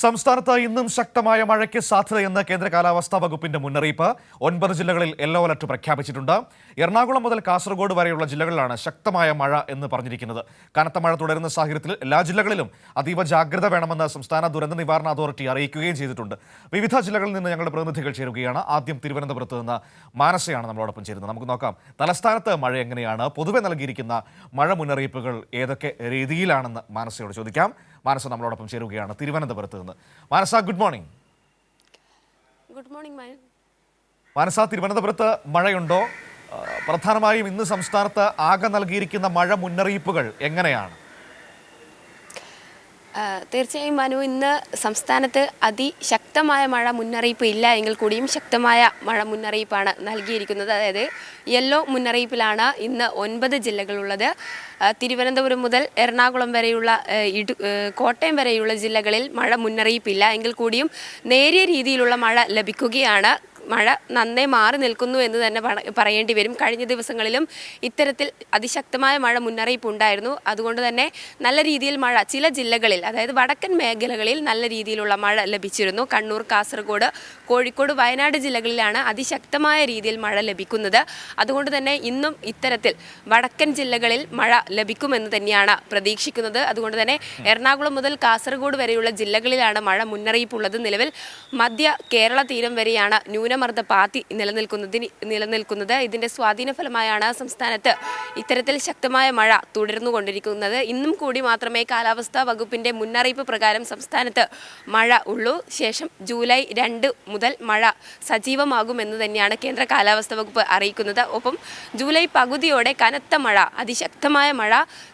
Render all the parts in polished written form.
സംസ്ഥാനത്ത് ഇന്നും ശക്തമായ മഴയ്ക്ക് സാധ്യതയെന്ന് കേന്ദ്ര കാലാവസ്ഥാ വകുപ്പിന്റെ മുന്നറിയിപ്പ്. 9 ജില്ലകളിൽ യെല്ലോ അലർട്ട് പ്രഖ്യാപിച്ചിട്ടുണ്ട്. എറണാകുളം മുതൽ കാസർഗോഡ് വരെയുള്ള ജില്ലകളിലാണ് ശക്തമായ മഴ എന്ന് പറഞ്ഞിരിക്കുന്നത്. കനത്ത മഴ തുടരുന്ന സാഹചര്യത്തിൽ എല്ലാ ജില്ലകളിലും അതീവ ജാഗ്രത വേണമെന്ന് സംസ്ഥാന ദുരന്ത നിവാരണ അതോറിറ്റി അറിയിക്കുകയും ചെയ്തിട്ടുണ്ട്. വിവിധ ജില്ലകളിൽ നിന്ന് ഞങ്ങളുടെ പ്രതിനിധികൾ ചേരുകയാണ്. ആദ്യം തിരുവനന്തപുരത്ത് നിന്ന് മാനസയാണ് നമ്മളോടൊപ്പം ചേരുന്നത്. നമുക്ക് നോക്കാം, തലസ്ഥാനത്ത് മഴ എങ്ങനെയാണ്, പൊതുവെ നൽകിയിരിക്കുന്ന മഴ മുന്നറിയിപ്പുകൾ ഏതൊക്കെ രീതിയിലാണെന്ന് മാനസയോട് ചോദിക്കാം. മാനസ നമ്മളോടൊപ്പം ചേരുകയാണ് തിരുവനന്തപുരത്ത് നിന്ന്. Manasa, good morning. Good morning. Manasa, തിരുവനന്തപുരത്ത് മഴയുണ്ടോ? പ്രധാനമായും ഇന്ന് സംസ്ഥാനത്ത് ആകെ നൽകിയിരിക്കുന്ന മഴ മുന്നറിയിപ്പുകൾ എങ്ങനെയാണ്? തീർച്ചയായും മനു, ഇന്ന് സംസ്ഥാനത്ത് അതിശക്തമായ മഴ മുന്നറിയിപ്പ് ഇല്ല എങ്കിൽ കൂടിയും ശക്തമായ മഴ മുന്നറിയിപ്പാണ് നൽകിയിരിക്കുന്നത്. അതായത് യെല്ലോ മുന്നറിയിപ്പിലാണ് ഇന്ന് 9 ജില്ലകളുള്ളത്. തിരുവനന്തപുരം മുതൽ എറണാകുളം വരെയുള്ള കോട്ടയം വരെയുള്ള ജില്ലകളിൽ മഴ മുന്നറിയിപ്പില്ല എങ്കിൽ കൂടിയും നേരിയ രീതിയിലുള്ള മഴ ലഭിക്കുകയാണ്. മഴ നന്നേ മാറി നിൽക്കുന്നു എന്ന് തന്നെ പറയേണ്ടി വരും. കഴിഞ്ഞ ദിവസങ്ങളിലും ഇത്തരത്തിൽ അതിശക്തമായ മഴ മുന്നറിയിപ്പ് ഉണ്ടായിരുന്നു. അതുകൊണ്ട് തന്നെ നല്ല രീതിയിൽ മഴ ചില ജില്ലകളിൽ, അതായത് വടക്കൻ മേഖലകളിൽ നല്ല രീതിയിലുള്ള മഴ ലഭിച്ചിരുന്നു. കണ്ണൂർ, കാസർഗോഡ്, കോഴിക്കോട്, വയനാട് ജില്ലകളിലാണ് അതിശക്തമായ രീതിയിൽ മഴ ലഭിക്കുന്നത്. അതുകൊണ്ട് തന്നെ ഇന്നും ഇത്തരത്തിൽ വടക്കൻ ജില്ലകളിൽ മഴ ലഭിക്കുമെന്ന് തന്നെയാണ് പ്രതീക്ഷിക്കുന്നത്. അതുകൊണ്ട് തന്നെ എറണാകുളം മുതൽ കാസർഗോഡ് വരെയുള്ള ജില്ലകളിലാണ് മഴ മുന്നറിയിപ്പുള്ളത്. നിലവിൽ മധ്യ കേരള തീരം വരെയാണ് ന്യൂനമർദ്ദ പാത്തി നിലനിൽക്കുന്നത്. ഇതിന്റെ സ്വാധീന ഫലമായാണ് സംസ്ഥാനത്ത് ഇത്തരത്തിൽ ശക്തമായ മഴ തുടർന്നുകൊണ്ടിരിക്കുന്നത്. ഇന്നും കൂടി മാത്രമേ കാലാവസ്ഥാ വകുപ്പിന്റെ മുന്നറിയിപ്പ് പ്രകാരം സംസ്ഥാനത്ത് മഴ ഉള്ളൂ. ശേഷം ജൂലൈ 2 മുതൽ മഴ സജീവമാകുമെന്ന് തന്നെയാണ് കേന്ദ്ര കാലാവസ്ഥാ വകുപ്പ് അറിയിക്കുന്നത്. ഒപ്പം ജൂലൈ പകുതിയോടെ കനത്ത മഴ, അതിശക്തമായ മഴ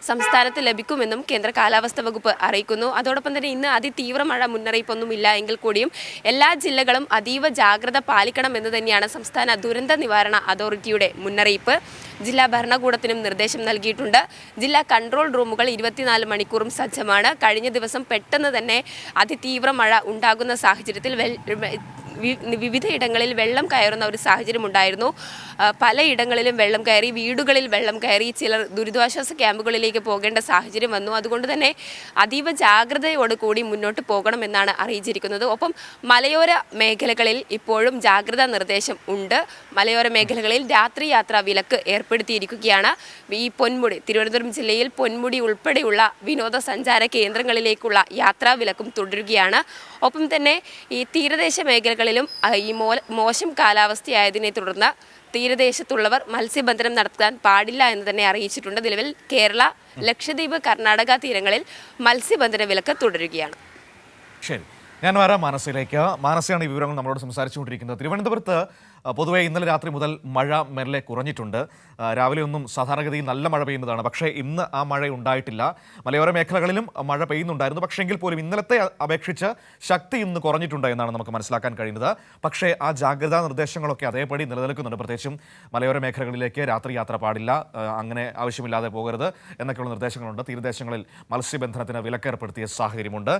സംസ്ഥാനത്ത് ലഭിക്കുമെന്നും കേന്ദ്ര കാലാവസ്ഥാ വകുപ്പ് അറിയിക്കുന്നു. അതോടൊപ്പം തന്നെ ഇന്ന് അതിതീവ്ര മഴ മുന്നറിയിപ്പൊന്നുമില്ല എങ്കിൽ കൂടിയും എല്ലാ ജില്ലകളും അതീവ ജാഗ്രത പാലിക്കണമെന്ന് തന്നെയാണ് സംസ്ഥാന ദുരന്ത നിവാരണ അതോറിറ്റിയുടെ മുന്നറിയിപ്പ്. ജില്ലാ ഭരണകൂടത്തിനും നിർദ്ദേശം നൽകിയിട്ടുണ്ട്. ജില്ലാ കൺട്രോൾ റൂമുകൾ 24 മണിക്കൂറും സജ്ജമാണ്. കഴിഞ്ഞ ദിവസം പെട്ടെന്ന് തന്നെ അതിതീവ്ര മഴ ഉണ്ടാകുന്ന സാഹചര്യത്തിൽ വിവിധയിടങ്ങളിൽ വെള്ളം കയറുന്ന ഒരു സാഹചര്യം ഉണ്ടായിരുന്നു. പലയിടങ്ങളിലും വെള്ളം കയറി, വീടുകളിൽ വെള്ളം കയറി, ചിലർ ദുരിതാശ്വാസ ക്യാമ്പുകളിലേക്ക് പോകേണ്ട സാഹചര്യം വന്നു. അതുകൊണ്ട് തന്നെ അതീവ ജാഗ്രതയോടുകൂടി മുന്നോട്ട് പോകണമെന്നാണ് അറിയിച്ചിരിക്കുന്നത്. ഒപ്പം മലയോര മേഖലകളിൽ ഇപ്പോഴും ജാഗ്രതാ നിർദ്ദേശം ഉണ്ട്. മലയോര മേഖലകളിൽ രാത്രി യാത്രാ വിലക്ക് ഏർപ്പെടുത്തിയിരിക്കുകയാണ്. ഈ പൊന്മുടി, തിരുവനന്തപുരം ജില്ലയിൽ പൊന്മുടി ഉൾപ്പെടെയുള്ള വിനോദസഞ്ചാര കേന്ദ്രങ്ങളിലേക്കുള്ള യാത്രാ വിലക്കും തുടരുകയാണ്. ഒപ്പം തന്നെ ഈ തീരദേശ മേഖലകളിലും ഈ മോശം കാലാവസ്ഥയായതിനെ തുടർന്ന് തീരദേശത്തുള്ളവർ മത്സ്യബന്ധനം നടത്താൻ പാടില്ല എന്ന് തന്നെ അറിയിച്ചിട്ടുണ്ട്. നിലവിൽ കേരള, ലക്ഷദ്വീപ്, കർണാടക തീരങ്ങളിൽ മത്സ്യബന്ധന വിലക്ക് തുടരുകയാണ്. ശരി, ഞാൻ വരാം മാനസയിലേക്ക്. മാനസയാണ് ഈ വിവരങ്ങൾ നമ്മളോട് സംസാരിച്ചുകൊണ്ടിരിക്കുന്നത്. തിരുവനന്തപുരത്ത് പൊതുവെ ഇന്നലെ രാത്രി മുതൽ മഴ മെല്ലെ കുറഞ്ഞിട്ടുണ്ട്. രാവിലെ ഒന്നും സാധാരണഗതിയിൽ നല്ല മഴ പെയ്യുന്നതാണ്. പക്ഷേ ഇന്ന് ആ മഴ ഉണ്ടായിട്ടില്ല. മലയോര മേഖലകളിലും മഴ പെയ്യുന്നുണ്ടായിരുന്നു. പക്ഷേ എങ്കിൽ പോലും ഇന്നലത്തെ അപേക്ഷിച്ച് ശക്തി ഇന്ന് കുറഞ്ഞിട്ടുണ്ട് എന്നാണ് നമുക്ക് മനസ്സിലാക്കാൻ കഴിയുന്നത്. പക്ഷേ ആ ജാഗ്രതാ നിർദ്ദേശങ്ങളൊക്കെ അതേപടി നിലനിൽക്കുന്നുണ്ട്. പ്രത്യേകിച്ചും മലയോര മേഖലകളിലേക്ക് രാത്രി യാത്ര പാടില്ല, അങ്ങനെ ആവശ്യമില്ലാതെ പോകരുത് എന്നൊക്കെയുള്ള നിർദ്ദേശങ്ങളുണ്ട്. തീരദേശങ്ങളിൽ മത്സ്യബന്ധനത്തിന് വിലക്കേർപ്പെടുത്തിയ സാഹചര്യമുണ്ട്.